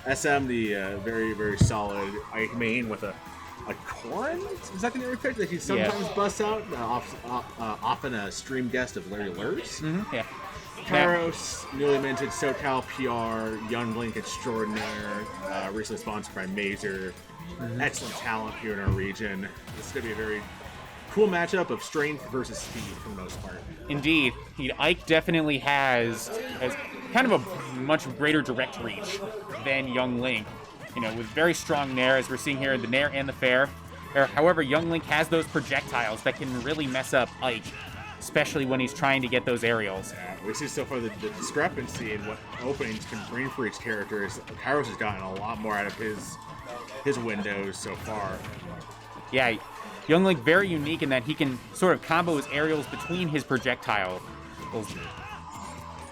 SM, the very, very solid Ike main with a Corrin? Is that the name he picked? That he sometimes busts out, often a stream guest of Larry Lurs. Yeah. Kyros, newly minted SoCal PR, Young Link Extraordinaire, recently sponsored by Mazer. Excellent talent here in our region. This is going to be a very cool matchup of strength versus speed for the most part. Indeed. Ike definitely has kind of a much greater direct reach than Young Link. With very strong Nair, as we're seeing here in the Nair and the Fair. However, Young Link has those projectiles that can really mess up Ike, especially when he's trying to get those aerials. Yeah, we see so far the discrepancy in what openings can bring for each character. Kyros has gotten a lot more out of his windows so far. Yeah, Young Link very unique in that he can sort of combo his aerials between his projectiles.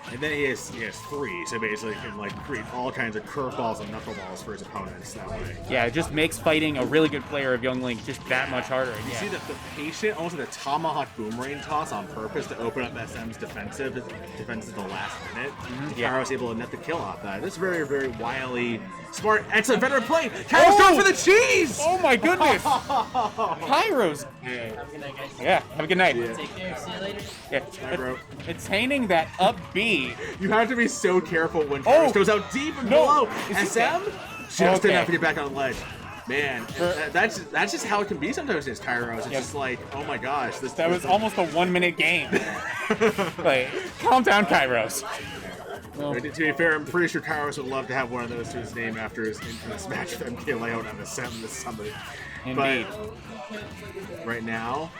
And then he has 3, so basically he can create all kinds of curveballs and knuckleballs for his opponents that way. Yeah, it just makes fighting a really good player of Young Link just that much harder. You see the patient, almost like a tomahawk boomerang toss on purpose to open up SM's defenses at the last minute. Kyros able to net the kill off that. This is very, very wily, smart, excellent veteran play. Kyros going for the cheese! Oh my goodness! Kyros! Yeah, have a good night. Take care, see you later. Yeah, attaining that up B. You have to be so careful when Kyros goes out deep and below. SM just enough to get back on the ledge. Man, that's just how it can be sometimes against Kyros. It's just like, oh my gosh. That was almost a 1-minute game. Calm down, Kyros. To be fair, I'm pretty sure Kyros would love to have one of those to his name after his infamous match with MKLeon on the 7th this summer. Indeed. But right now,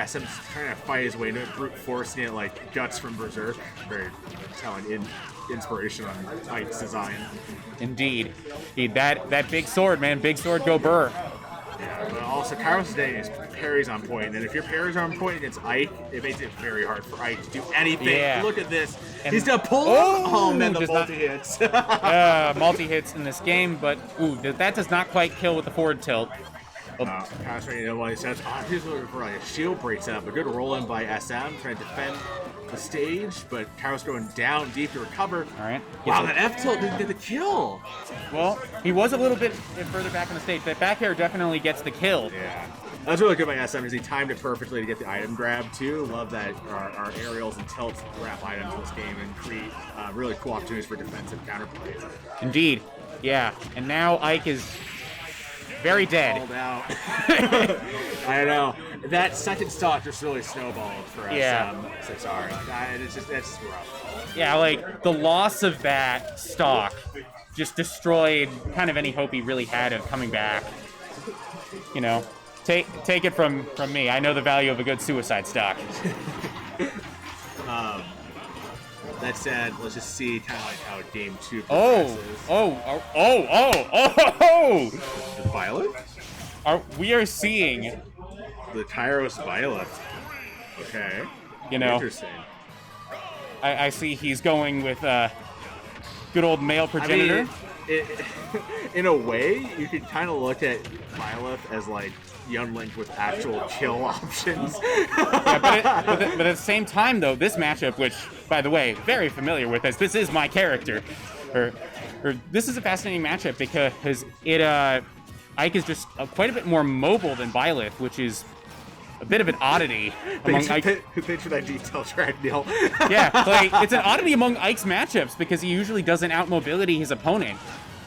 SM's trying to fight his way into it, brute forcing it like Guts from Berserk. Very telling inspiration on Ike's design. Indeed. That big sword, man. Big sword, go burr. Yeah, but also Kyros' day is parries on point, and if your parries are on point against Ike, it makes it very hard for Ike to do anything. Yeah. Look at this. And he's gonna pull man, the multi-hits. Multi-hits in this game, but that does not quite kill with the forward tilt. Kyros ready to know what he says. Here's looking for a shield breaks up. A good roll in by SM, trying to defend the stage, but Kyros going down deep to recover. All right. Wow, that F tilt didn't get the kill. Well, he was a little bit further back on the stage. That back air definitely gets the kill. Yeah. That's really good by SM, is he timed it perfectly to get the item grab, too. Love that our aerials and tilts grab items in this game and create really cool opportunities for defensive counterplays. Indeed. Yeah. And now Ike is very dead. Called out. I know. That second stock just really snowballed for SM. So sorry. It's just rough. Yeah, the loss of that stock just destroyed kind of any hope he really had of coming back. Take it from me. I know the value of a good suicide stock. That said, let's just see kind of how game 2 progresses. The Violet? We are seeing the Kyros Violet. Okay. Interesting. I see he's going with good old male progenitor. In a way, you could kind of look at Violet as Young Link with actual kill options. but at the same time, though, this matchup, which, by the way, very familiar with this is my character. This is a fascinating matchup because Ike is just quite a bit more mobile than Violet, which is a bit of an oddity among Ike. Thanks for that detail track, Neil. Yeah, it's an oddity among Ike's matchups because he usually doesn't out-mobility his opponent.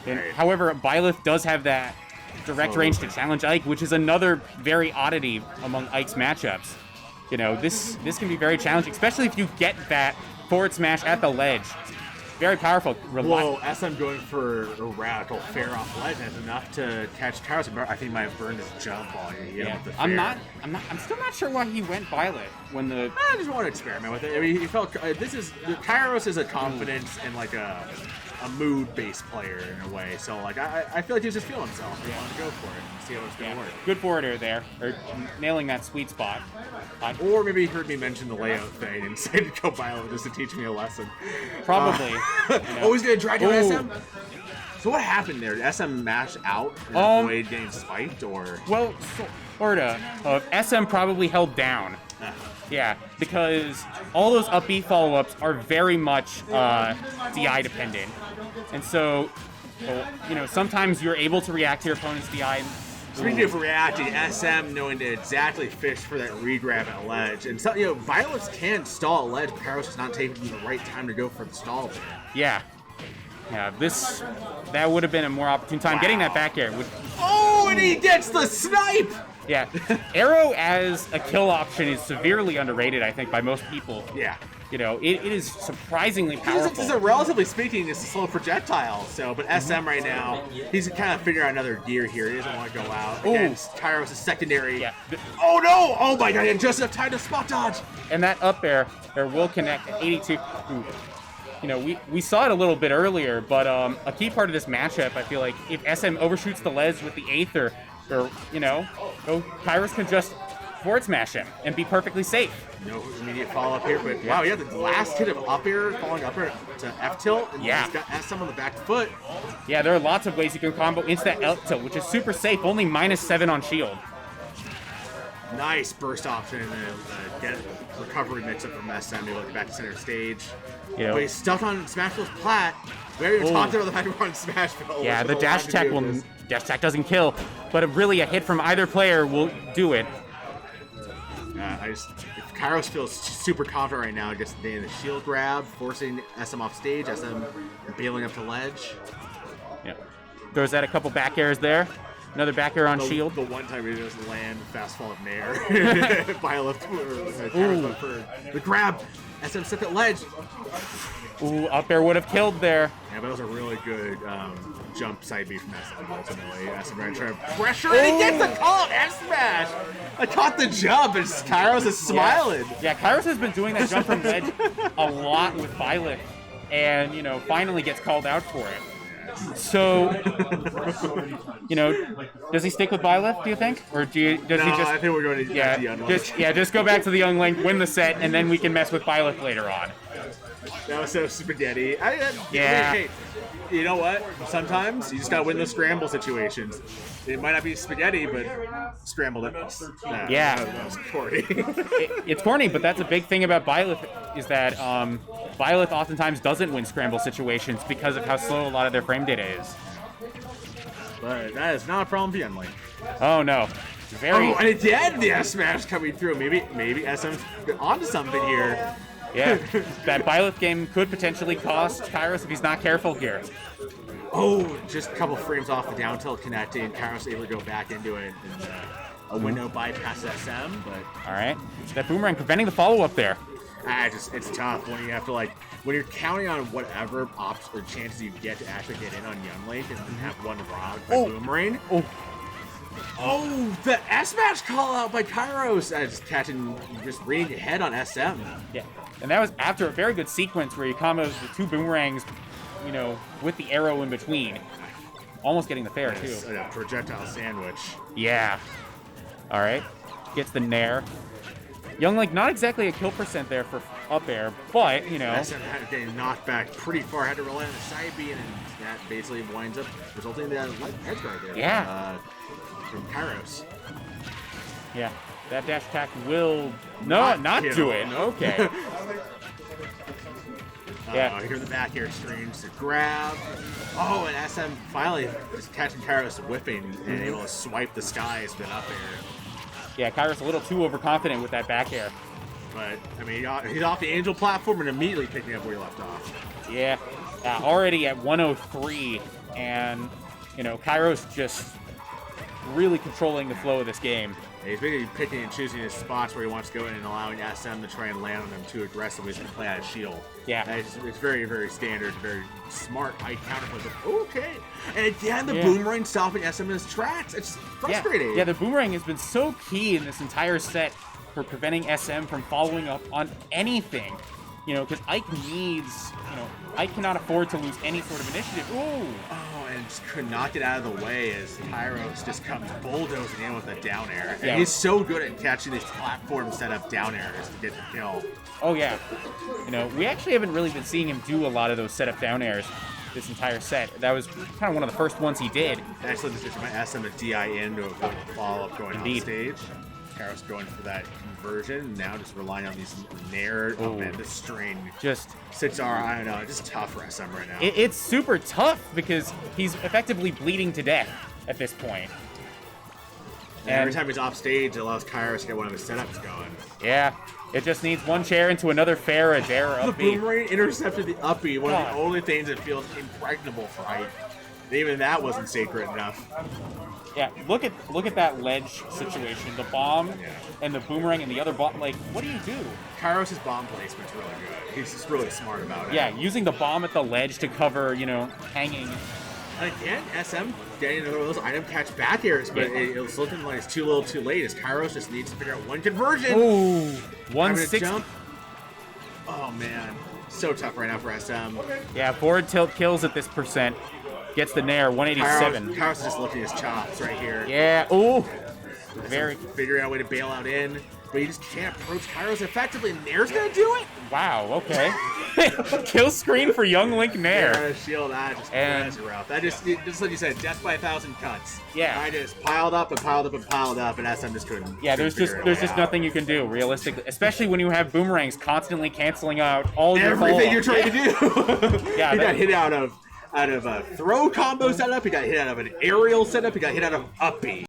Right. However, Violet does have that direct range to challenge Ike, which is another very oddity among Ike's matchups. This can be very challenging, especially if you get that forward smash at the ledge. Very powerful. Whoa, SM going for a radical fair off ledge is enough to catch Kyros. I think he might have burned his jump ball. I'm still not sure why he went Violet when the. I just want to experiment with it. I mean, he felt Kyros is a confidence and a mood-based player in a way. So I feel like he was just feeling himself. He wanted to go for it and see how it's going to work. Good forwarder there, or nailing that sweet spot. Or maybe he heard me mention the layout thing and decided to go Violet just to teach me a lesson. Probably. Oh, he's going to drag down SM? So what happened there? Did SM mash out and avoid getting spiked, or? Well, sort of. SM probably held down. Yeah, because all those up B follow-ups are very much DI dependent. And so, you know, sometimes you're able to react to your opponent's DI. Speaking of reacting, SM knowing to exactly fish for that regrab at ledge. And so, you know, Violets can stall at ledge, but Kyros is not taking the right time to go for the stall there. Yeah. Yeah, that would have been a more opportune time. Wow. Getting that back air would... Oh, and he gets the snipe! Yeah. Arrow as a kill option is severely underrated, I think, by most people. Yeah. You know, it is surprisingly powerful. It's a relatively speaking, it's a slow projectile. So, but SM right now, he's kind of figure out another gear here. He doesn't want to go out against Kyros' secondary. Yeah. Oh no! Oh my god! And just enough time to spot dodge. And that up air will connect at 82. Ooh. You know, we saw it a little bit earlier, but a key part of this matchup, I feel like, if SM overshoots the ledge with the 8th or you know, Kyros can just forward smash him and be perfectly safe. No immediate follow-up here, but wow, yeah, the last hit of up air, falling up air to F-tilt, and he's got SM on the back foot. Yeah, there are lots of ways you can combo into that F-tilt, which is super safe, only -7 on shield. Nice burst option and get recovery mix-up from SM to get back to center stage. You know, but he's stuck on Smashville's plat. We haven't even talked about the fact we're on Smashville. Yeah, the dash attack doesn't kill, but really a hit from either player will do it. If Kyros feels super confident right now, just getting the shield grab, forcing SM off stage, SM bailing up to ledge. Yeah, throws out a couple back airs there. Another back air on shield. The one time he doesn't land fast fall of Nair. Violet for the grab. SM stuck at ledge. Ooh, up air would have killed there. Yeah, but that was a really good jump side B from SM ultimately. SM right trying to pressure and he gets the call of F smash. I caught the jump and Kyros is smiling. Yeah, Kyros has been doing that jump from ledge a lot with Violet, and you know, finally gets called out for it. So, you know, does he stick with Byleth, do you think? Or does he just... I think we're going to the Young Link. Just go back to the Young Link, win the set, and then we can mess with Byleth later on. That was so spaghetti. Hey, you know what? Sometimes you just got to win those scramble situations. It might not be spaghetti, but scrambled it. That was corny. It's corny, but that's a big thing about Byleth, is that Byleth oftentimes doesn't win scramble situations because of how slow a lot of their frame data is. But that is not a problem for Young Link. Oh, no. And it did! The S-Smash coming through. Maybe SM's onto something here. Yeah, that Byleth game could potentially cost Kyros if he's not careful here. Oh, just a couple frames off the down tilt connecting. Kyros able to go back into it. And, a window bypass SM, but... All right. That boomerang preventing the follow-up there. It's tough when you have to, like, when you're counting on whatever ops or chances you get to actually get in on Young Link and then have one rock by boomerang. Oh, the S-Smash call out by Kyros as catching, just reading ahead on SM. Yeah, and that was after a very good sequence where he combos the two boomerangs, you know, with the arrow in between. Almost getting the fair, too. A projectile sandwich. Yeah. All right. Gets the Nair. Young Link, not exactly a kill percent there for up air, but, you know. SM had getting knocked back pretty far, had to rely on the side B, and that basically winds up resulting in the edge guard there. Yeah. From Kyros. Yeah, that dash attack will not do it. Okay. Yeah. Here in the back air strings to grab. Oh, and SM finally just catching Kyros whipping and able to swipe the skies with up air. Yeah, Kyros a little too overconfident with that back air. But, I mean, he's off the Angel platform and immediately picking up where he left off. Yeah, already at 103, and, you know, Kyros just really controlling the flow of this game. Yeah, he's basically picking and choosing his spots where he wants to go in and allowing SM to try and land on him too aggressively so he can play out of shield. Yeah. It's very, very standard, very smart high counterplay. But okay. And again, the boomerang stopping SM in his tracks. It's frustrating. Yeah, the boomerang has been so key in this entire set for preventing SM from following up on anything. You know, because Ike needs, you know, Ike cannot afford to lose any sort of initiative. Ooh. Oh, and just could not get out of the way as Kyros just comes bulldozing in with a down air. And he's so good at catching these platform setup down airs to get the kill. Oh, yeah. You know, we actually haven't really been seeing him do a lot of those setup down airs this entire set. That was kind of one of the first ones he did. Excellent decision by SM to DI in to avoid the follow-up going off stage. Kyros going for that conversion. Now just relying on these Nair. Oh man, this strain Just 6R, I don't know, just tough for SM right now. it's super tough because he's effectively bleeding to death at this point. And every time he's off stage, it allows Kyros to get one of his setups going. Yeah, it just needs one chair into another fair, a dare, The up B. boomerang intercepted the up B, one of the only things that feels impregnable for Ike. Even that wasn't sacred enough. Yeah, look at that ledge situation. The bomb and the boomerang and the other bomb. Like, what do you do? Kyros' bomb placement's really good. He's just really smart about it. Yeah, using the bomb at the ledge to cover, hanging. And again, SM getting into those item catch back airs, but it's looking like it's too little too late as Kyros just needs to figure out one conversion. Ooh, 160. Jump. Oh man, so tough right now for SM. Yeah, forward tilt kills at this percent. Gets the Nair, 187. Kyros is just looking at his chops right here. Yeah, ooh. Very figuring out a way to bail out in, but you just can't approach Kyros effectively. Nair's gonna do it. Wow. Okay. Kill screen for Young Link Nair. Yeah, shield that just that's rough. That just like you said, death by 1,000 cuts. Yeah. I just piled up and piled up and piled up, and SM just couldn't. Yeah, there's just nothing you can do realistically, especially when you have boomerangs constantly canceling out all your everything you're trying to do. Yeah, he got hit out of a throw combo setup. He got hit out of an aerial setup. He got hit out of up B.